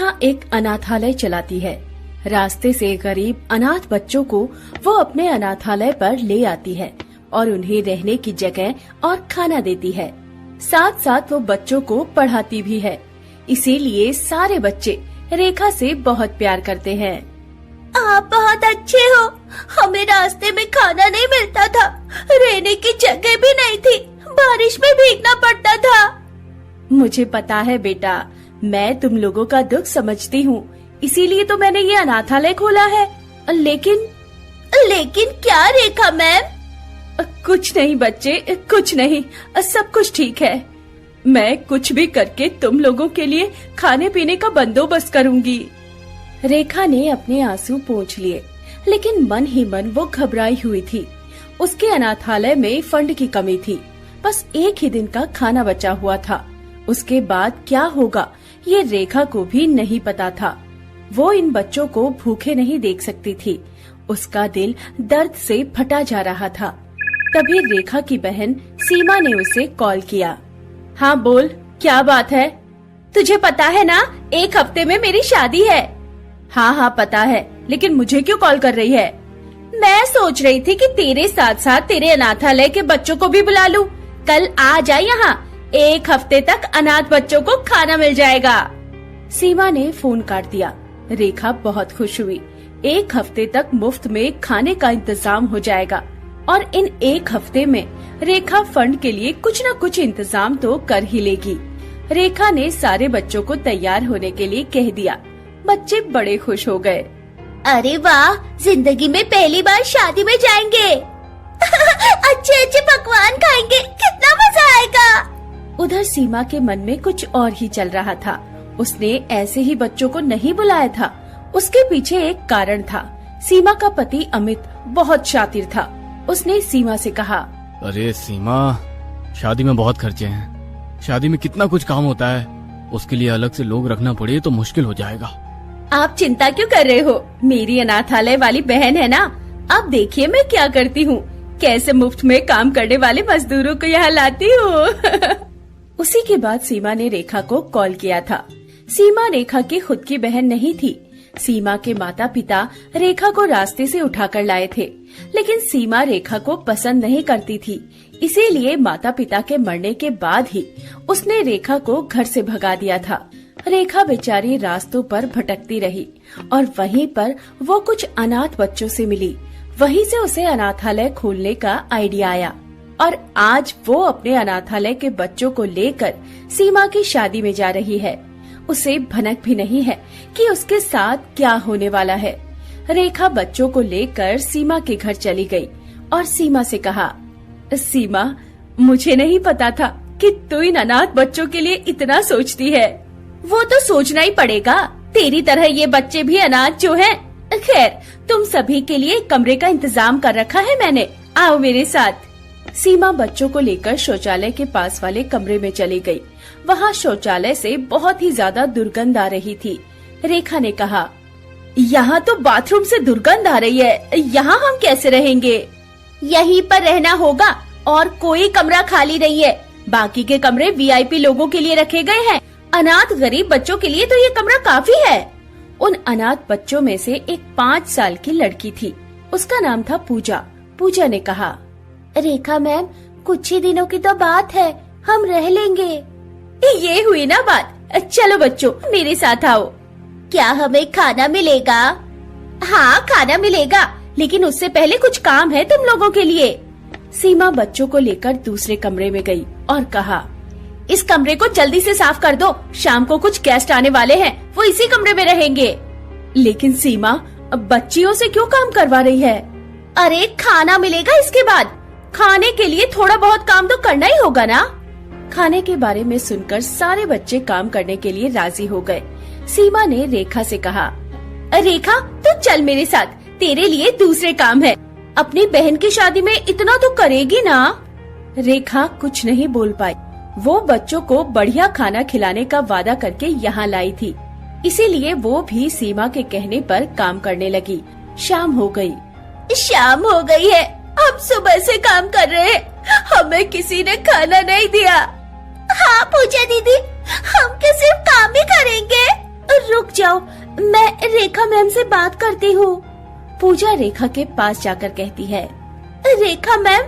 रेखा एक अनाथालय चलाती है। रास्ते से गरीब अनाथ बच्चों को वो अपने अनाथालय पर ले आती है और उन्हें रहने की जगह और खाना देती है। साथ साथ वो बच्चों को पढ़ाती भी है। इसीलिए सारे बच्चे रेखा से बहुत प्यार करते हैं। आप बहुत अच्छे हो। हमें रास्ते में खाना नहीं मिलता था, रहने की जगह भी नहीं थी, बारिश में भीगना पड़ता था। मुझे पता है बेटा, मैं तुम लोगों का दुख समझती हूँ, इसीलिए तो मैंने ये अनाथालय खोला है। लेकिन क्या रेखा मैम? कुछ नहीं बच्चे, कुछ नहीं, सब कुछ ठीक है। मैं कुछ भी करके तुम लोगों के लिए खाने पीने का बंदोबस्त करूंगी। रेखा ने अपने आंसू पोंछ लिए, लेकिन मन ही मन वो घबराई हुई थी। उसके अनाथालय में फंड की कमी थी, बस एक ही दिन का खाना बचा हुआ था। उसके बाद क्या होगा ये रेखा को भी नहीं पता था। वो इन बच्चों को भूखे नहीं देख सकती थी। उसका दिल दर्द से फटा जा रहा था। तभी रेखा की बहन सीमा ने उसे कॉल किया। हाँ बोल, क्या बात है? तुझे पता है ना, एक हफ्ते में मेरी शादी है। हाँ पता है, लेकिन मुझे क्यों कॉल कर रही है? मैं सोच रही थी कि तेरे साथ साथ तेरे अनाथालय के बच्चों को भी बुला लूं। कल आ जा यहाँ, एक हफ्ते तक अनाथ बच्चों को खाना मिल जाएगा। सीमा ने फोन काट दिया। रेखा बहुत खुश हुई। एक हफ्ते तक मुफ्त में खाने का इंतजाम हो जाएगा और इन एक हफ्ते में रेखा फंड के लिए कुछ न कुछ इंतजाम तो कर ही लेगी। रेखा ने सारे बच्चों को तैयार होने के लिए कह दिया। बच्चे बड़े खुश हो गए। अरे वाह, जिंदगी में पहली बार शादी में जाएंगे। अच्छे अच्छे पकवान खाएंगे, कितना मजा आएगा। उधर सीमा के मन में कुछ और ही चल रहा था। उसने ऐसे ही बच्चों को नहीं बुलाया था। उसके पीछे एक कारण था। सीमा का पति अमित बहुत शातिर था। उसने सीमा से कहा, अरे सीमा, शादी में बहुत खर्चे हैं। शादी में कितना कुछ काम होता है, उसके लिए अलग से लोग रखना पड़े तो मुश्किल हो जाएगा। आप चिंता क्यों कर रहे हो? मेरी अनाथालय वाली बहन है ना। अब देखिए मैं क्या करती हूँ, कैसे मुफ्त में काम करने वाले मजदूरों को यहाँ लाती हूँ। उसी के बाद सीमा ने रेखा को कॉल किया था। सीमा रेखा की खुद की बहन नहीं थी। सीमा के माता पिता रेखा को रास्ते से उठाकर लाए थे, लेकिन सीमा रेखा को पसंद नहीं करती थी। इसीलिए माता पिता के मरने के बाद ही उसने रेखा को घर से भगा दिया था। रेखा बेचारी रास्तों पर भटकती रही और वहीं पर वो कुछ अनाथ बच्चों से मिली। वहीं से उसे अनाथालय खोलने का आइडिया आया और आज वो अपने अनाथालय के बच्चों को लेकर सीमा की शादी में जा रही है। उसे भनक भी नहीं है कि उसके साथ क्या होने वाला है। रेखा बच्चों को लेकर सीमा के घर चली गई और सीमा से कहा, सीमा, मुझे नहीं पता था कि तू इन अनाथ बच्चों के लिए इतना सोचती है। वो तो सोचना ही पड़ेगा, तेरी तरह ये बच्चे भी अनाथ जो हैं। खैर, तुम सभी के लिए कमरे का इंतजाम कर रखा है मैंने, आओ मेरे साथ। सीमा बच्चों को लेकर शौचालय के पास वाले कमरे में चली गई। वहाँ शौचालय से बहुत ही ज्यादा दुर्गंध आ रही थी। रेखा ने कहा, यहाँ तो बाथरूम से दुर्गंध आ रही है, यहाँ हम कैसे रहेंगे? यहीं पर रहना होगा और कोई कमरा खाली नहीं है। बाकी के कमरे वीआईपी लोगों के लिए रखे गए हैं। अनाथ गरीब बच्चों के लिए तो ये कमरा काफी है। उन अनाथ बच्चों में से एक 5 साल की लड़की थी। उसका नाम था पूजा। पूजा ने कहा, रेखा मैम, कुछ ही दिनों की तो बात है, हम रह लेंगे। ये हुई ना बात। चलो बच्चों, मेरे साथ आओ। क्या हमें खाना मिलेगा? हाँ, खाना मिलेगा, लेकिन उससे पहले कुछ काम है तुम लोगों के लिए। सीमा बच्चों को लेकर दूसरे कमरे में गई और कहा, इस कमरे को जल्दी से साफ कर दो, शाम को कुछ गेस्ट आने वाले हैं, वो इसी कमरे में रहेंगे। लेकिन सीमा, बच्चियों से क्यों काम करवा रही है? अरे खाना मिलेगा इसके बाद, खाने के लिए थोड़ा बहुत काम तो करना ही होगा ना। खाने के बारे में सुनकर सारे बच्चे काम करने के लिए राजी हो गए। सीमा ने रेखा से कहा, रेखा तू चल मेरे साथ, तेरे लिए दूसरे काम है। अपनी बहन की शादी में इतना तो करेगी ना। रेखा कुछ नहीं बोल पाई। वो बच्चों को बढ़िया खाना खिलाने का वादा करके यहाँ लाई थी, इसीलिए वो भी सीमा के कहने पर काम करने लगी। शाम हो गई। शाम हो गई है, हम सुबह से काम कर रहे हैं, हमें किसी ने खाना नहीं दिया। हाँ पूजा दीदी, हम क्या सिर्फ काम ही करेंगे? रुक जाओ, मैं रेखा मैम से बात करती हूँ। पूजा रेखा के पास जाकर कहती है, रेखा मैम,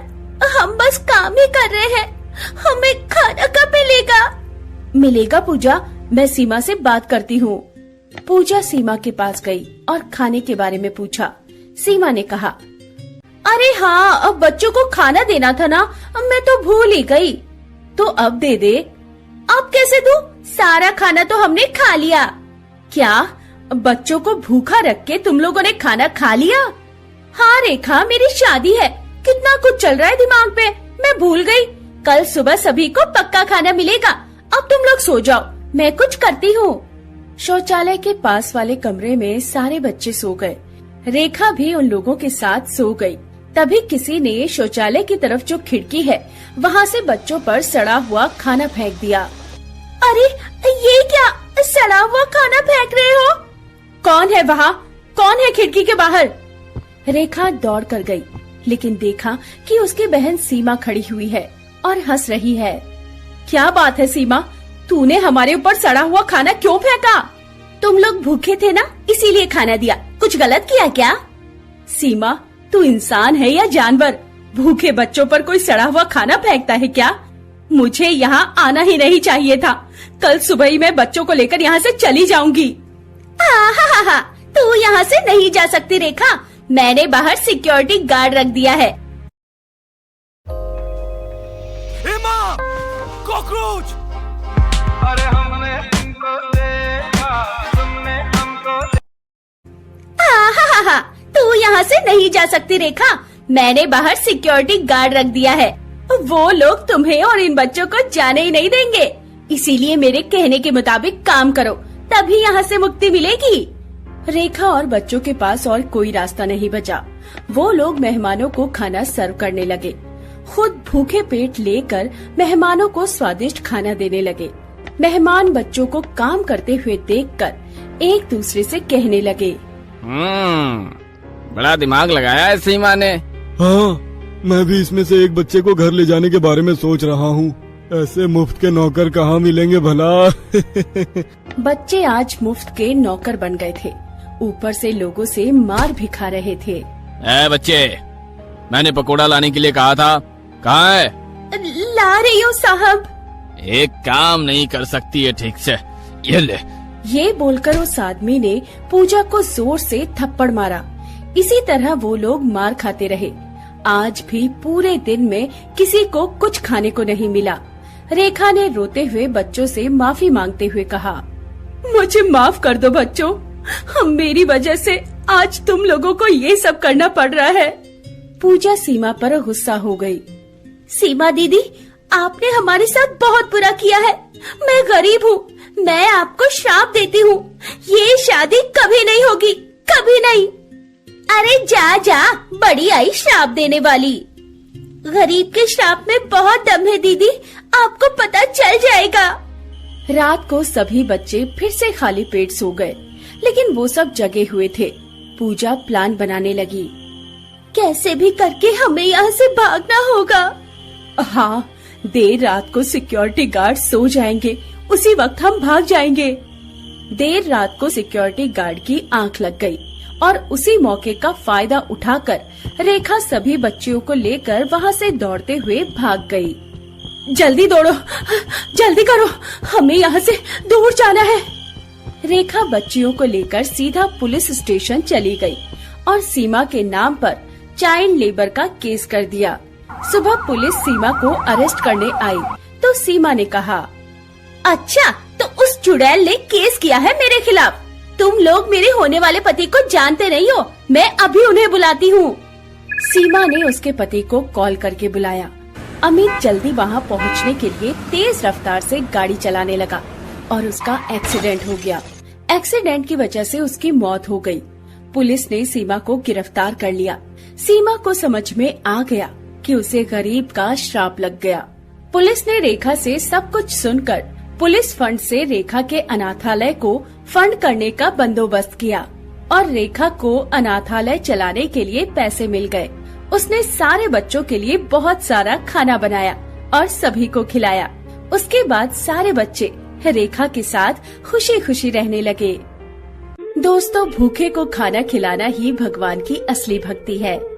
हम बस काम ही कर रहे हैं, हमें खाना कब मिलेगा? मिलेगा पूजा, मैं सीमा से बात करती हूँ। पूजा सीमा के पास गई और खाने के बारे में पूछा। सीमा ने कहा, अरे हाँ, अब बच्चों को खाना देना था ना, मैं तो भूल ही गई। तो अब दे दे। अब कैसे दूं? सारा खाना तो हमने खा लिया। क्या बच्चों को भूखा रख के तुम लोगों ने खाना खा लिया? हाँ रेखा, मेरी शादी है, कितना कुछ चल रहा है दिमाग पे, मैं भूल गई। कल सुबह सभी को पक्का खाना मिलेगा। अब तुम लोग सो जाओ, मैं कुछ करती हूँ। शौचालय के पास वाले कमरे में सारे बच्चे सो गए। रेखा भी उन लोगों के साथ सो गई। तभी किसी ने शौचालय की तरफ जो खिड़की है, वहाँ से बच्चों पर सड़ा हुआ खाना फेंक दिया। अरे ये क्या, सड़ा हुआ खाना फेंक रहे हो? कौन है वहाँ? कौन है खिड़की के बाहर? रेखा दौड़ कर गई, लेकिन देखा कि उसकी बहन सीमा खड़ी हुई है और हंस रही है। क्या बात है सीमा, तूने हमारे ऊपर सड़ा हुआ खाना क्यों फेंका? तुम लोग भूखे थे ना, इसीलिए खाना दिया। कुछ गलत किया क्या? सीमा, तू इंसान है या जानवर? भूखे बच्चों पर कोई सड़ा हुआ खाना फेंकता है क्या? मुझे यहाँ आना ही नहीं चाहिए था। कल सुबह ही मैं बच्चों को लेकर यहाँ से चली जाऊंगी। हा, तू यहाँ से नहीं जा सकती रेखा, मैंने बाहर सिक्योरिटी गार्ड रख दिया है। कॉकरोच! अरे हमने तुमको देखा, तुमने हमको हा, तू यहाँ से नहीं जा सकती रेखा, मैंने बाहर सिक्योरिटी गार्ड रख दिया है। वो लोग तुम्हें और इन बच्चों को जाने ही नहीं देंगे, इसीलिए मेरे कहने के मुताबिक काम करो, तभी यहाँ से मुक्ति मिलेगी। रेखा और बच्चों के पास और कोई रास्ता नहीं बचा। वो लोग मेहमानों को खाना सर्व करने लगे। खुद भूखे पेट लेकर मेहमानों को स्वादिष्ट खाना देने लगे। मेहमान बच्चों को काम करते हुए देखकर एक दूसरे से कहने लगे, बड़ा दिमाग लगाया है सीमा ने। हाँ, मैं भी इसमें से एक बच्चे को घर ले जाने के बारे में सोच रहा हूँ। ऐसे मुफ्त के नौकर कहाँ मिलेंगे भला? बच्चे आज मुफ्त के नौकर बन गए थे, ऊपर से लोगों से मार भी खा रहे थे। बच्चे, मैंने पकोड़ा लाने के लिए कहा था, कहाँ है? ला रही हूँ साहब। एक काम नहीं कर सकती है ठीक से, ये ले। ये बोलकर उस आदमी ने पूजा को जोर से थप्पड़ मारा। इसी तरह वो लोग मार खाते रहे। आज भी पूरे दिन में किसी को कुछ खाने को नहीं मिला। रेखा ने रोते हुए बच्चों से माफी मांगते हुए कहा, मुझे माफ कर दो बच्चों, मेरी वजह से आज तुम लोगों को ये सब करना पड़ रहा है। पूजा सीमा पर गुस्सा हो गई। सीमा दीदी, आपने हमारे साथ बहुत बुरा किया है। मैं गरीब हूँ, मैं आपको श्राप देती हूँ, ये शादी कभी नहीं होगी, कभी नहीं। अरे जा जा, बड़ी आई श्राप देने वाली। गरीब के श्राप में बहुत दम है दीदी, आपको पता चल जाएगा। रात को सभी बच्चे फिर से खाली पेट सो गए, लेकिन वो सब जगे हुए थे। पूजा प्लान बनाने लगी। कैसे भी करके हमें यहाँ से भागना होगा। हाँ, देर रात को सिक्योरिटी गार्ड सो जाएंगे, उसी वक्त हम भाग जाएंगे। देर रात को सिक्योरिटी गार्ड की आंख लग गई और उसी मौके का फायदा उठाकर रेखा सभी बच्चियों को लेकर वहाँ से दौड़ते हुए भाग गई। जल्दी दौड़ो, जल्दी करो, हमें यहाँ से दूर जाना है। रेखा बच्चियों को लेकर सीधा पुलिस स्टेशन चली गई और सीमा के नाम पर चाइल्ड लेबर का केस कर दिया। सुबह पुलिस सीमा को अरेस्ट करने आई तो सीमा ने कहा, अच्छा, तो उस चुड़ैल ने केस किया है मेरे खिलाफ। तुम लोग मेरे होने वाले पति को जानते नहीं हो, मैं अभी उन्हें बुलाती हूँ। सीमा ने उसके पति को कॉल करके बुलाया। अमित जल्दी वहाँ पहुँचने के लिए तेज रफ्तार से गाड़ी चलाने लगा और उसका एक्सीडेंट हो गया। एक्सीडेंट की वजह से उसकी मौत हो गई। पुलिस ने सीमा को गिरफ्तार कर लिया। सीमा को समझ में आ गया कि उसे गरीब का श्राप लग गया। पुलिस ने रेखा से सब कुछ सुनकर पुलिस फंड से रेखा के अनाथालय को फंड करने का बंदोबस्त किया और रेखा को अनाथालय चलाने के लिए पैसे मिल गए। उसने सारे बच्चों के लिए बहुत सारा खाना बनाया और सभी को खिलाया। उसके बाद सारे बच्चे रेखा के साथ खुशी खुशी रहने लगे। दोस्तों, भूखे को खाना खिलाना ही भगवान की असली भक्ति है।